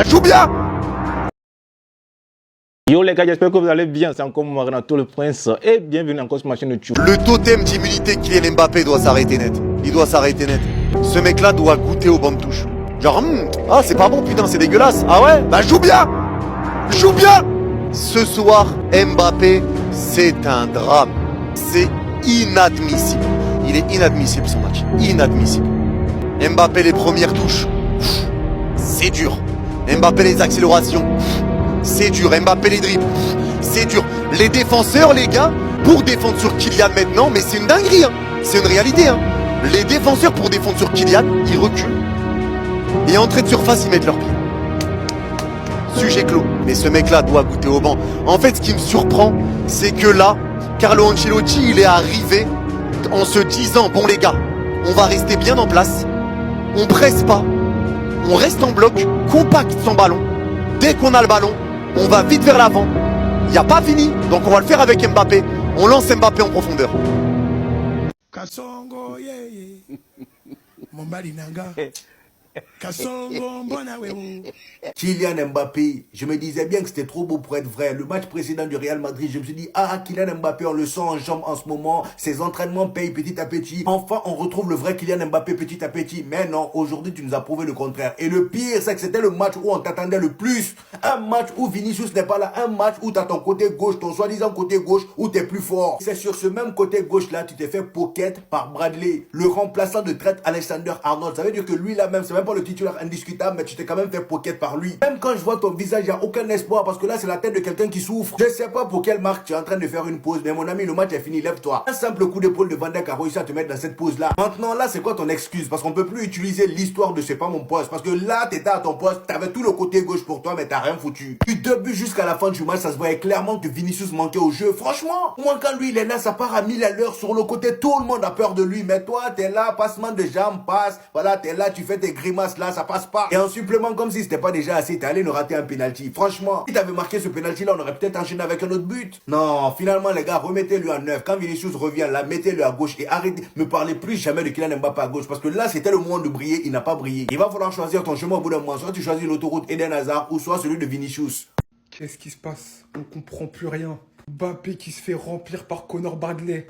Bah joue bien. Yo les gars, j'espère que vous allez bien, c'est encore moi Renato le Prince et bienvenue encore sur ma chaîne YouTube. Le totem d'immunité Kylian Mbappé doit s'arrêter net. Il doit s'arrêter net. Ce mec là doit goûter aux bandes touches. Genre, ah c'est pas bon putain, c'est dégueulasse. Ah ouais. Bah joue bien. Joue bien. Ce soir, Mbappé, c'est un drame. C'est inadmissible. Il est inadmissible son match. Inadmissible. Mbappé les premières touches. C'est dur. Mbappé les accélérations. C'est dur. Mbappé les dribbles. C'est dur. Les défenseurs, les gars, pour défendre sur Kylian maintenant, mais c'est une dinguerie. Hein. C'est une réalité. Hein. Les défenseurs pour défendre sur Kylian, ils reculent. Et entrée de surface, ils mettent leurs pieds. Sujet clos. Mais ce mec-là doit goûter au banc. En fait, ce qui me surprend, c'est que là, Carlo Ancelotti, il est arrivé en se disant, bon les gars, on va rester bien en place. On presse pas. On reste en bloc, compact sans ballon. Dès qu'on a le ballon, on va vite vers l'avant. Il n'y a pas fini, donc on va le faire avec Mbappé. On lance Mbappé en profondeur. Kasongo, yeah, yeah. Mombali nanga. Kasongo, mbona wewe. Kylian Mbappé, je me disais bien que c'était trop beau pour être vrai. Le match précédent du Real Madrid, je me suis dit, ah, Kylian Mbappé, on le sent en jambes en ce moment. Ses entraînements payent petit à petit. Enfin, on retrouve le vrai Kylian Mbappé petit à petit. Mais non, aujourd'hui, tu nous as prouvé le contraire. Et le pire, c'est que c'était le match où on t'attendait le plus. Un match où Vinicius n'est pas là. Un match où t'as ton côté gauche, ton soi-disant côté gauche, où t'es plus fort. C'est sur ce même côté gauche-là, tu t'es fait pocket par Bradley, le remplaçant de Trent Alexander-Arnold. Ça veut dire que lui là même, c'est même pas le titulaire indiscutable, mais tu t'es quand même fait pocket par lui. Même quand je vois ton visage, il n'y a aucun espoir parce que là, c'est la tête de quelqu'un qui souffre. Je sais pas pour quelle marque tu es en train de faire une pause, mais mon ami, le match est fini, lève-toi. Un simple coup d'épaule de Van Dijk a réussi à te mettre dans cette pause-là. Maintenant, là, c'est quoi ton excuse? Parce qu'on peut plus utiliser l'histoire de c'est pas mon poste. Parce que là, t'étais à ton poste, t'avais tout le côté gauche pour toi, mais t'as rien foutu. Du début jusqu'à la fin du match, ça se voyait clairement que Vinicius manquait au jeu. Franchement, moi, quand lui, il est là, ça part à 1000 à l'heure sur le côté. Tout le monde a peur de lui. Mais toi, t'es là, passement de jambes, passe. Voilà, t'es là, tu fais tes grimaces là, ça passe pas. Et en supplément, comme si c'était pas déjà assez, t'es allé nous rater un penalty. Franchement, si t'avais marqué ce penalty là, on aurait peut-être enchaîné avec un autre but. Non, finalement, les gars, remettez-lui à neuf. Quand Vinicius revient là, mettez-le à gauche et arrêtez. Ne parlez plus jamais de Kylian Mbappé à gauche. Parce que là, c'était le moment de briller. Il n'a pas brillé. Il va falloir choisir ton chemin au bout d'un moment. Soit tu choisis l'autoroute Eden Hazard ou soit celui de Vinicius. Qu'est-ce qui se passe? On comprend plus rien. Mbappé qui se fait remplir par Connor Bradley.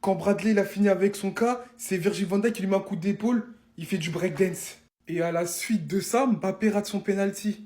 Quand Bradley il a fini avec son cas, c'est Virgil van Dijk qui lui met un coup d'épaule. Il fait du breakdance. Et à la suite de ça, Mbappé rate son penalty.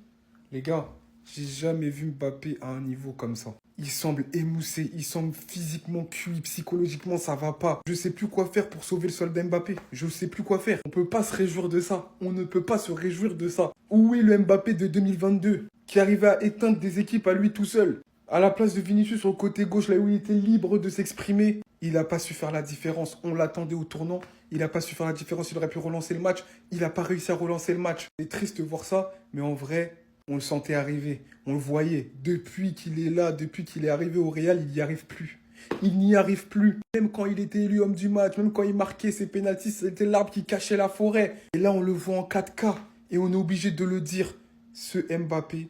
Les gars, j'ai jamais vu Mbappé à un niveau comme ça. Il semble émoussé, il semble physiquement cuit, psychologiquement ça va pas. Je sais plus quoi faire pour sauver le soldat Mbappé. Je sais plus quoi faire. On peut pas se réjouir de ça. On ne peut pas se réjouir de ça. Où est le Mbappé de 2022 qui arrivait à éteindre des équipes à lui tout seul? À la place de Vinicius sur le côté gauche, là où il était libre de s'exprimer, il n'a pas su faire la différence. On l'attendait au tournant. Il n'a pas su faire la différence. Il aurait pu relancer le match. Il n'a pas réussi à relancer le match. C'est triste de voir ça, mais en vrai, on le sentait arriver. On le voyait. Depuis qu'il est là, depuis qu'il est arrivé au Real, il n'y arrive plus. Il n'y arrive plus. Même quand il était élu homme du match, même quand il marquait ses pénaltys, c'était l'arbre qui cachait la forêt. Et là, on le voit en 4K. Et on est obligé de le dire. Ce Mbappé,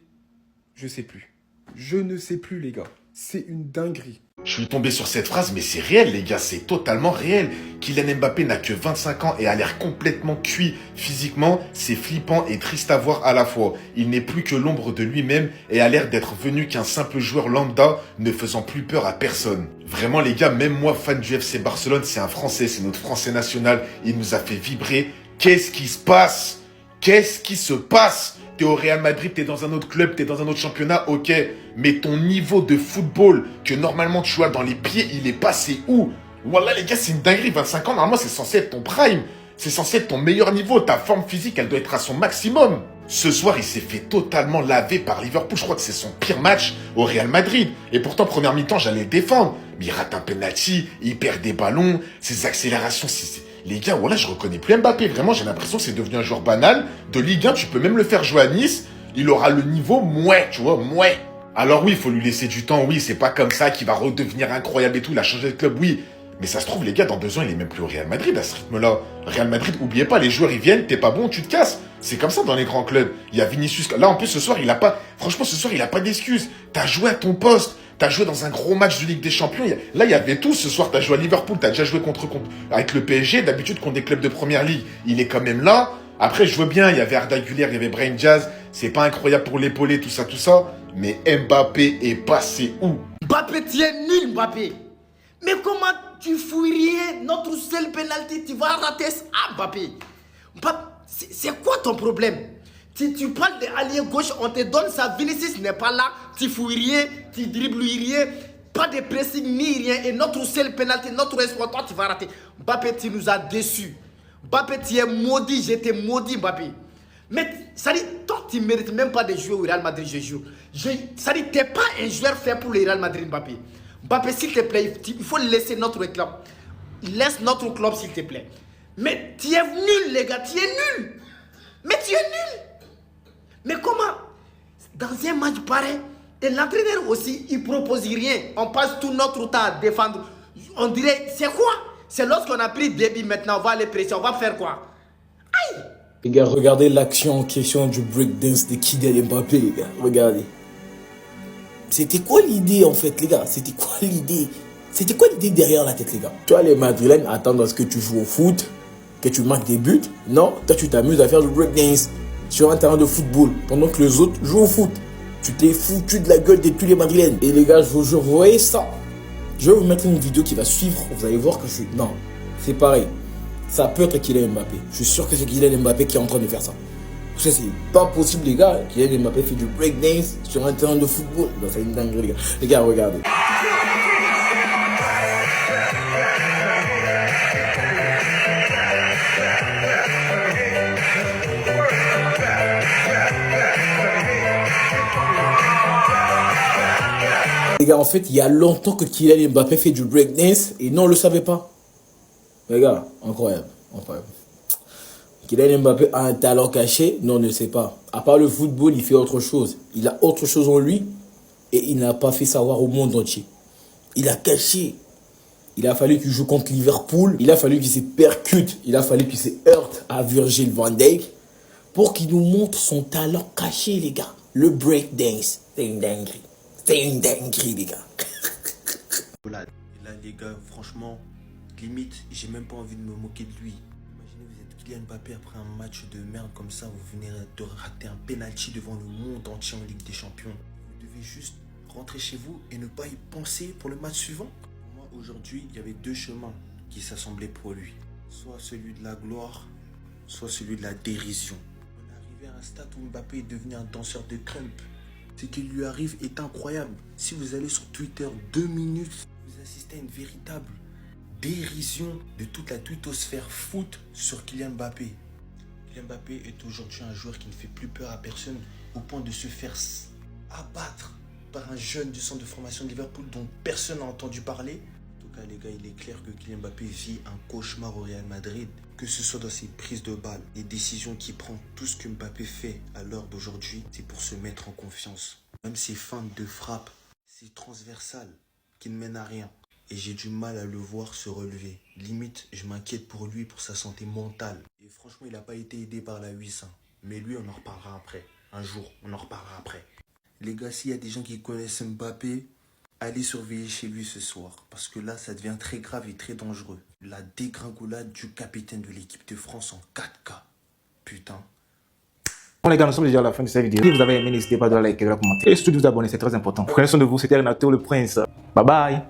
je sais plus. Je ne sais plus, les gars. C'est une dinguerie. Je suis tombé sur cette phrase, mais c'est réel, les gars, c'est totalement réel. Kylian Mbappé n'a que 25 ans et a l'air complètement cuit physiquement. C'est flippant et triste à voir à la fois. Il n'est plus que l'ombre de lui-même et a l'air d'être venu qu'un simple joueur lambda, ne faisant plus peur à personne. Vraiment, les gars, même moi, fan du FC Barcelone, c'est un Français, c'est notre Français national. Il nous a fait vibrer. Qu'est-ce qui se passe? Qu'est-ce qui se passe? T'es au Real Madrid, t'es dans un autre club, t'es dans un autre championnat, ok. Mais ton niveau de football que normalement tu as dans les pieds, il est passé où? Voilà les gars, c'est une dinguerie. 25 ans, normalement c'est censé être ton prime. C'est censé être ton meilleur niveau. Ta forme physique, elle doit être à son maximum. Ce soir, il s'est fait totalement laver par Liverpool. Je crois que c'est son pire match au Real Madrid. Et pourtant, première mi-temps, j'allais le défendre. Mais il rate un penalty, il perd des ballons, ses accélérations, les gars, voilà, je reconnais plus Mbappé. Vraiment, j'ai l'impression que c'est devenu un joueur banal. De Ligue 1, tu peux même le faire jouer à Nice. Il aura le niveau mouais, tu vois, mouais. Alors oui, il faut lui laisser du temps. Oui, c'est pas comme ça qu'il va redevenir incroyable et tout. Il a changé de club, oui. Mais ça se trouve, les gars, dans 2 ans, il est même plus au Real Madrid à ce rythme-là. Real Madrid, oubliez pas, les joueurs, ils viennent, t'es pas bon, tu te casses. C'est comme ça dans les grands clubs. Il y a Vinicius. Là, en plus, ce soir, il a pas... Franchement, ce soir, il a pas d'excuses. T'as joué à ton poste. T'as joué dans un gros match de Ligue des Champions. Là, il y avait tout. Ce soir, t'as joué à Liverpool. T'as déjà joué avec le PSG. D'habitude, contre des clubs de première ligue. Il est quand même là. Après, je veux bien, il y avait Arda Güler, il y avait Brahim Diaz. C'est pas incroyable pour l'épauler, tout ça, tout ça. Mais Mbappé est passé où? Mbappé, tu es nul, Mbappé. Mais comment tu fouillerais notre seul penalty? Tu vas rater ça, Mbappé. C'est quoi ton problème? Tu parles d'allié gauche, on te donne ça, Vinicius n'est pas là. Tu fouillerais, tu dribbleriais. Pas de pressing ni rien. Et notre seul penalty, notre espoir, toi, tu vas rater. Mbappé, tu nous as déçus. Mbappé, tu es maudit, j'étais maudit, Mbappé. Mais ça dit, toi, tu ne mérites même pas de jouer au Real Madrid, je joue. Ça dit, tu n'es pas un joueur fait pour le Real Madrid, Mbappé. Mbappé, s'il te plaît, il faut laisser notre club. Laisse notre club, s'il te plaît. Mais tu es nul, les gars, tu es nul. Mais tu es nul. Mais comment? Dans un match pareil, et l'entraîneur aussi, il ne propose rien. On passe tout notre temps à défendre. On dirait, c'est quoi? C'est lorsqu'on a pris débit maintenant, on va aller presser, on va faire quoi? Aïe! Les gars, regardez l'action en question du breakdance de Kylian Mbappé, les gars. Regardez. C'était quoi l'idée, en fait, les gars? C'était quoi l'idée? C'était quoi l'idée derrière la tête, les gars? Tu vois, les Madrilènes attendent à ce que tu joues au foot, que tu marques des buts. Non, toi, tu t'amuses à faire du breakdance sur un terrain de football, pendant que les autres jouent au foot. Tu t'es foutu de la gueule de tous les Madrilènes. Et les gars, je vous jure, vous voyez ça? Je vais vous mettre une vidéo qui va suivre. Vous allez voir que je suis... Non, c'est pareil. Ça peut être Kylian Mbappé. Je suis sûr que c'est Kylian Mbappé qui est en train de faire ça. Parce que c'est pas possible, les gars. Kylian Mbappé fait du breakdance sur un terrain de football. Non, c'est une dinguerie, les gars. Les gars, regardez. Les gars, en fait, il y a longtemps que Kylian Mbappé fait du breakdance et non, on ne le savait pas. Les gars, incroyable, incroyable. Kylian Mbappé a un talent caché, non, on ne le sait pas. À part le football, il fait autre chose. Il a autre chose en lui et il n'a pas fait savoir au monde entier. Il a caché. Il a fallu qu'il joue contre Liverpool. Il a fallu qu'il se percute. Il a fallu qu'il se heurte à Virgil van Dijk pour qu'il nous montre son talent caché, les gars. Le breakdance, c'est une dinguerie. C'est une dinguerie, les gars. Là, les gars, franchement, limite, j'ai même pas envie de me moquer de lui. Imaginez, vous êtes Kylian Mbappé après un match de merde comme ça, vous venez de rater un penalty devant le monde entier en Ligue des Champions. Vous devez juste rentrer chez vous et ne pas y penser pour le match suivant. Pour moi, aujourd'hui, il y avait deux chemins qui s'assemblaient pour lui. Soit celui de la gloire, soit celui de la dérision. On est arrivé à un stade où Mbappé est devenu un danseur de crump. Ce qui lui arrive est incroyable. Si vous allez sur Twitter 2 minutes, vous assistez à une véritable dérision de toute la twittosphère foot sur Kylian Mbappé. Kylian Mbappé est aujourd'hui un joueur qui ne fait plus peur à personne au point de se faire abattre par un jeune du centre de formation de Liverpool dont personne n'a entendu parler. En tout cas, les gars, il est clair que Kylian Mbappé vit un cauchemar au Real Madrid, que ce soit dans ses prises de balles, les décisions qu'il prend, tout ce que Mbappé fait à l'heure d'aujourd'hui, c'est pour se mettre en confiance. Même ses feintes de frappe, ses transversales qui ne mènent à rien. Et j'ai du mal à le voir se relever. Limite, je m'inquiète pour lui, pour sa santé mentale. Et franchement, il n'a pas été aidé par la UIS. Mais lui, on en reparlera après. Un jour, on en reparlera après. Les gars, s'il y a des gens qui connaissent Mbappé, allez surveiller chez lui ce soir. Parce que là, ça devient très grave et très dangereux. La dégringolade du capitaine de l'équipe de France en 4K. Putain. Bon les gars, nous sommes déjà à la fin de cette vidéo. Si vous avez aimé, n'hésitez pas à liker, à commenter et surtout de vous abonner, c'est très important. Prenez soin de vous, c'était Renato le Prince. Bye bye.